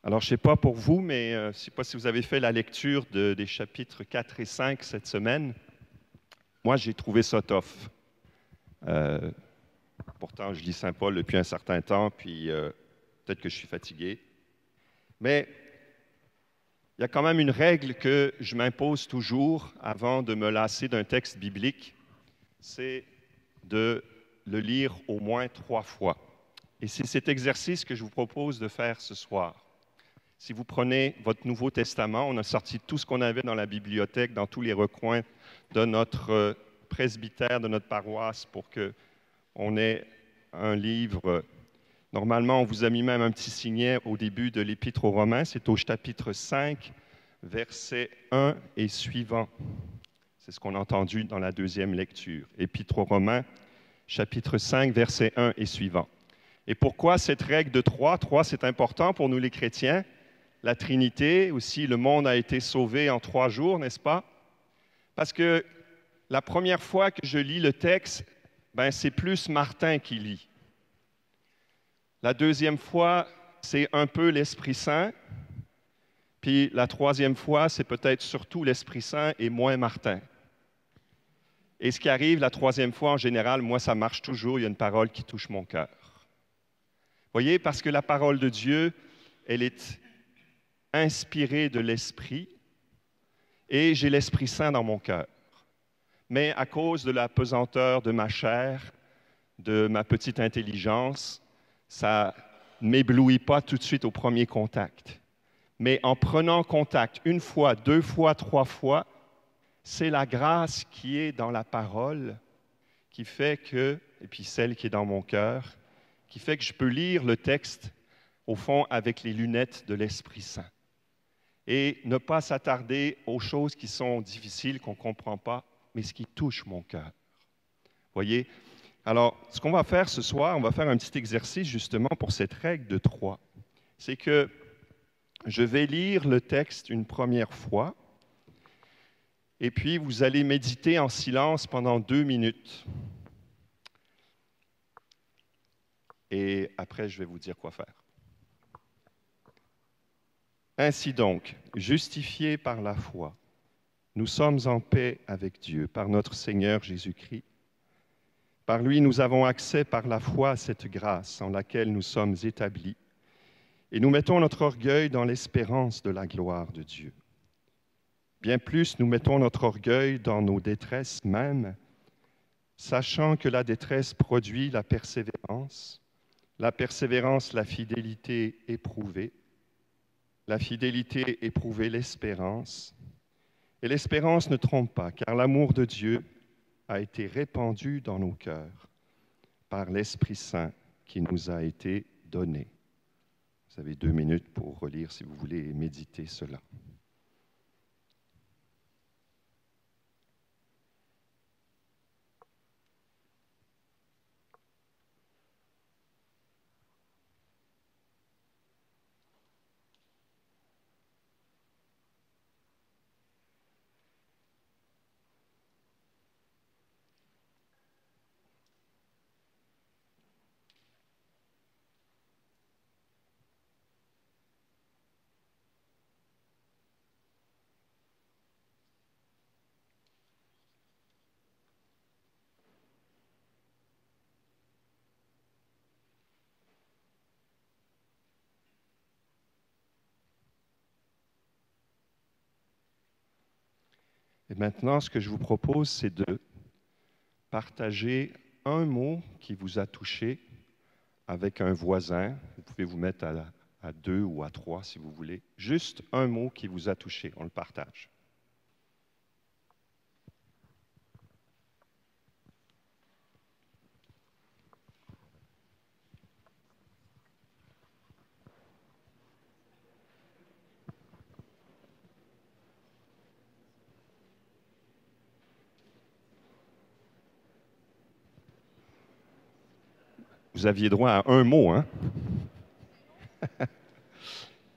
Alors, je ne sais pas pour vous, mais je ne sais pas si vous avez fait la lecture des chapitres 4 et 5 cette semaine. Moi, j'ai trouvé ça tough. Euh, Pourtant, je lis Saint Paul depuis un certain temps, puis peut-être que je suis fatigué. Mais il y a quand même une règle que je m'impose toujours avant de me lasser d'un texte biblique, c'est de le lire au moins 3 fois. Et c'est cet exercice que je vous propose de faire ce soir. Si vous prenez votre Nouveau Testament, on a sorti tout ce qu'on avait dans la bibliothèque, dans tous les recoins de notre presbytère, de notre paroisse, pour qu'on ait un livre. Normalement, on vous a mis même un petit signet au début de l'Épître aux Romains. C'est au chapitre 5, versets 1 et suivant. C'est ce qu'on a entendu dans la deuxième lecture. Épître aux Romains, chapitre 5, versets 1 et suivant. Et pourquoi cette règle de 3? 3, c'est important pour nous les chrétiens. La Trinité, aussi, le monde a été sauvé en 3 jours, n'est-ce pas? Parce que la première fois que je lis le texte, c'est plus Martin qui lit. La deuxième fois, c'est un peu l'Esprit Saint. Puis la troisième fois, c'est peut-être surtout l'Esprit Saint et moins Martin. Et ce qui arrive la troisième fois, en général, moi, ça marche toujours, il y a une parole qui touche mon cœur. Voyez, parce que la parole de Dieu, elle est inspirée de l'Esprit, et j'ai l'Esprit Saint dans mon cœur. Mais à cause de la pesanteur de ma chair, de ma petite intelligence, ça ne m'éblouit pas tout de suite au premier contact. Mais en prenant contact 1 fois, 2 fois, 3 fois, c'est la grâce qui est dans la parole qui fait que, et puis celle qui est dans mon cœur, qui fait que je peux lire le texte, au fond, avec les lunettes de l'Esprit Saint. Et ne pas s'attarder aux choses qui sont difficiles, qu'on ne comprend pas, mais ce qui touche mon cœur. Voyez? Alors, ce qu'on va faire ce soir, on va faire un petit exercice justement pour cette règle de 3. C'est que je vais lire le texte une première fois, et puis vous allez méditer en silence pendant 2 minutes. Et après, je vais vous dire quoi faire. Ainsi donc, justifiés par la foi, nous sommes en paix avec Dieu par notre Seigneur Jésus-Christ. Par lui, nous avons accès par la foi à cette grâce en laquelle nous sommes établis, et nous mettons notre orgueil dans l'espérance de la gloire de Dieu. Bien plus, nous mettons notre orgueil dans nos détresses mêmes, sachant que la détresse produit la persévérance la fidélité éprouvée, la fidélité éprouvée l'espérance, et l'espérance ne trompe pas, car l'amour de Dieu a été répandu dans nos cœurs par l'Esprit Saint qui nous a été donné. Vous avez 2 minutes pour relire si vous voulez et méditer cela. Et maintenant, ce que je vous propose, c'est de partager un mot qui vous a touché avec un voisin. Vous pouvez vous mettre à 2 ou à 3 si vous voulez. Juste un mot qui vous a touché, on le partage. Vous aviez droit à un mot, hein?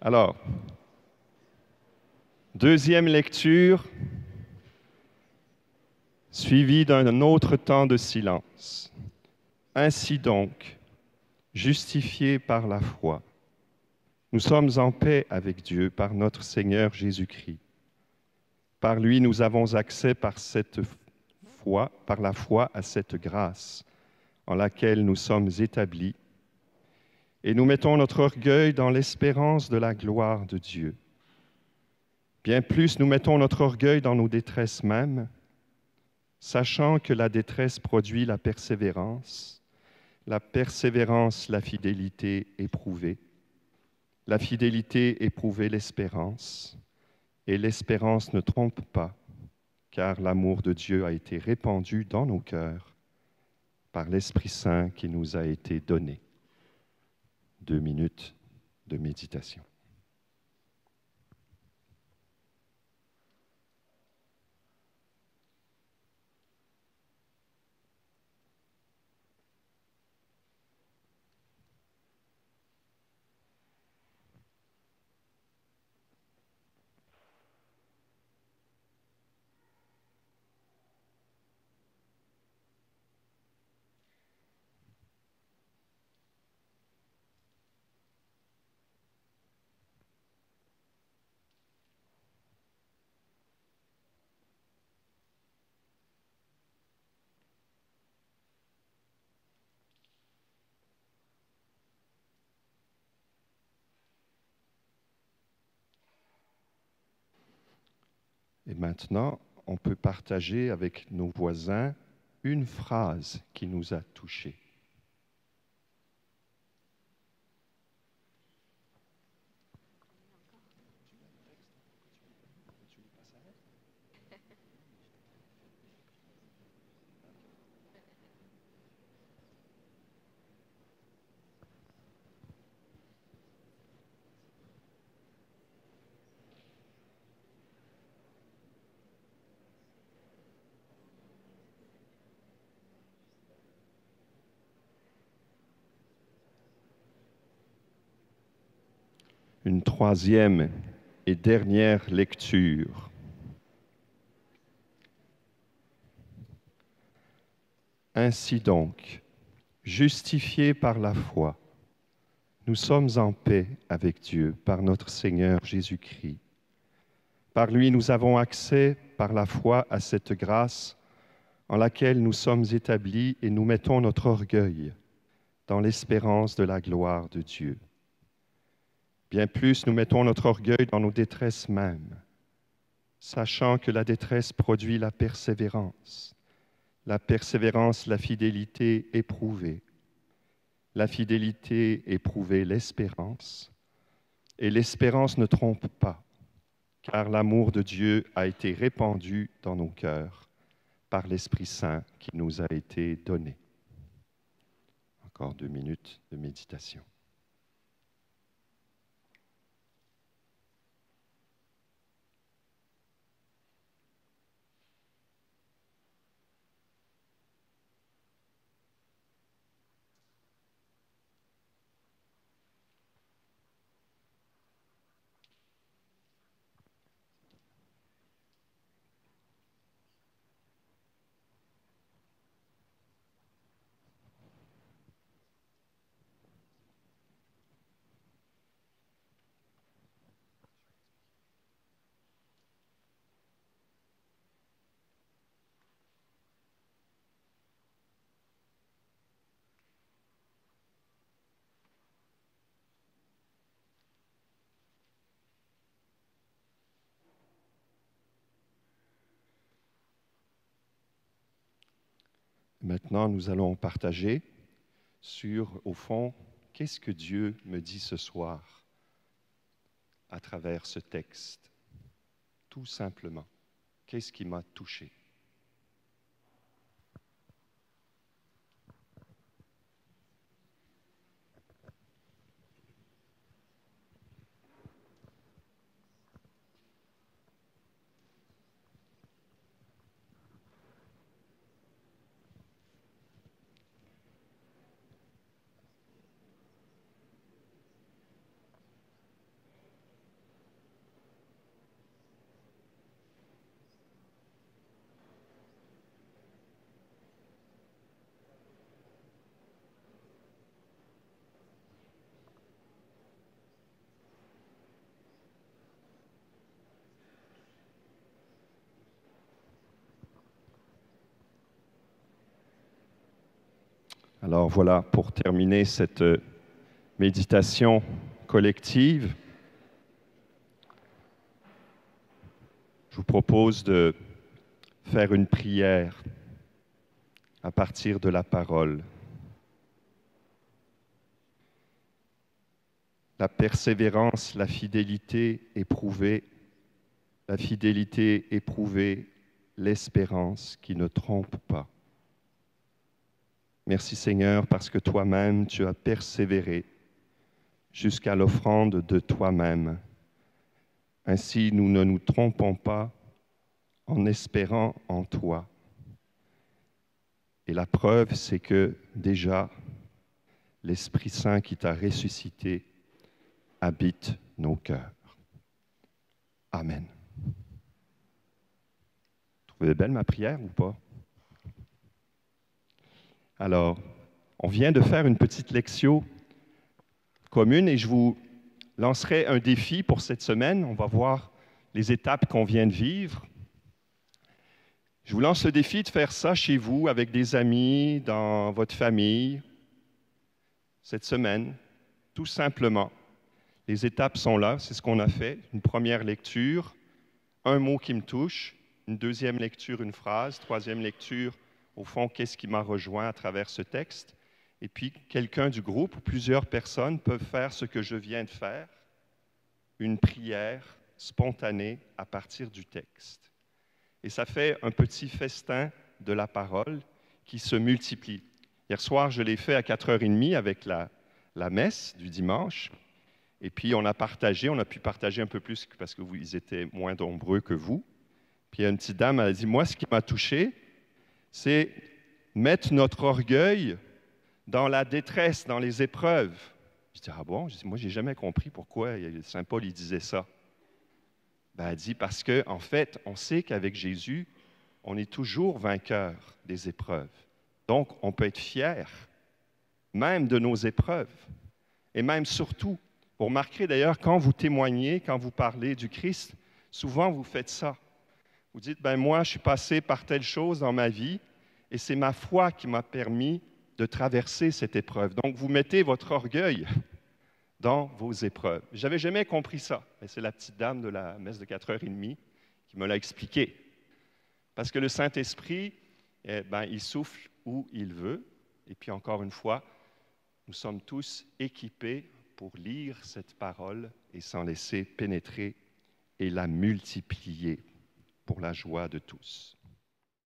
Alors, deuxième lecture, suivie d'un autre temps de silence. Ainsi donc, justifiés par la foi, Nous sommes en paix avec Dieu par notre Seigneur Jésus-Christ. Par lui, nous avons accès par la foi à cette grâce en laquelle nous sommes établis, et nous mettons notre orgueil dans l'espérance de la gloire de Dieu. Bien plus, nous mettons notre orgueil dans nos détresses mêmes, sachant que la détresse produit la persévérance, la fidélité éprouvée, la fidélité éprouvée l'espérance, et l'espérance ne trompe pas, car l'amour de Dieu a été répandu dans nos cœurs par l'Esprit Saint qui nous a été donné. 2 minutes de méditation. Et maintenant, on peut partager avec nos voisins une phrase qui nous a touchés. Une troisième et dernière lecture. Ainsi donc, justifiés par la foi, nous sommes en paix avec Dieu par notre Seigneur Jésus-Christ. Par lui, nous avons accès par la foi à cette grâce en laquelle nous sommes établis et nous mettons notre orgueil dans l'espérance de la gloire de Dieu. Bien plus, nous mettons notre orgueil dans nos détresses mêmes, sachant que la détresse produit la persévérance, la fidélité éprouvée, la fidélité éprouvée l'espérance, et l'espérance ne trompe pas, car l'amour de Dieu a été répandu dans nos cœurs par l'Esprit Saint qui nous a été donné. Encore 2 minutes de méditation. Maintenant, nous allons partager sur, au fond, qu'est-ce que Dieu me dit ce soir à travers ce texte. Tout simplement, qu'est-ce qui m'a touché? Alors voilà, pour terminer cette méditation collective, je vous propose de faire une prière à partir de la parole. La persévérance, la fidélité éprouvée, l'espérance qui ne trompe pas. Merci Seigneur parce que toi-même tu as persévéré jusqu'à l'offrande de toi-même. Ainsi nous ne nous trompons pas en espérant en toi. Et la preuve, c'est que déjà l'Esprit Saint qui t'a ressuscité habite nos cœurs. Amen. Trouvez belle ma prière ou pas? Alors, on vient de faire une petite lectio commune et je vous lancerai un défi pour cette semaine. On va voir les étapes qu'on vient de vivre. Je vous lance le défi de faire ça chez vous, avec des amis, dans votre famille, cette semaine, tout simplement. Les étapes sont là, c'est ce qu'on a fait. Une première lecture, un mot qui me touche, une deuxième lecture, une phrase, troisième lecture, au fond, qu'est-ce qui m'a rejoint à travers ce texte? Et puis, quelqu'un du groupe ou plusieurs personnes peuvent faire ce que je viens de faire, une prière spontanée à partir du texte. Et ça fait un petit festin de la parole qui se multiplie. Hier soir, je l'ai fait à 4h30 avec la messe du dimanche. Et puis, on a pu partager un peu plus parce que ils étaient moins nombreux que vous. Puis, une petite dame, elle a dit, moi, ce qui m'a touché, c'est mettre notre orgueil dans la détresse, dans les épreuves. Je dis, ah bon? Je dis, moi, je n'ai jamais compris pourquoi Saint Paul il disait ça. Ben, elle dit, parce qu'en fait, on sait qu'avec Jésus, on est toujours vainqueur des épreuves. Donc, on peut être fier, même de nos épreuves. Et même surtout, vous remarquerez d'ailleurs, quand vous témoignez, quand vous parlez du Christ, souvent vous faites ça. Vous dites, ben moi, je suis passé par telle chose dans ma vie et c'est ma foi qui m'a permis de traverser cette épreuve. Donc, vous mettez votre orgueil dans vos épreuves. Je n'avais jamais compris ça. Mais c'est la petite dame de la messe de 4h30 qui me l'a expliqué. Parce que le Saint-Esprit, il souffle où il veut. Et puis, encore une fois, nous sommes tous équipés pour lire cette parole et s'en laisser pénétrer et la multiplier pour la joie de tous.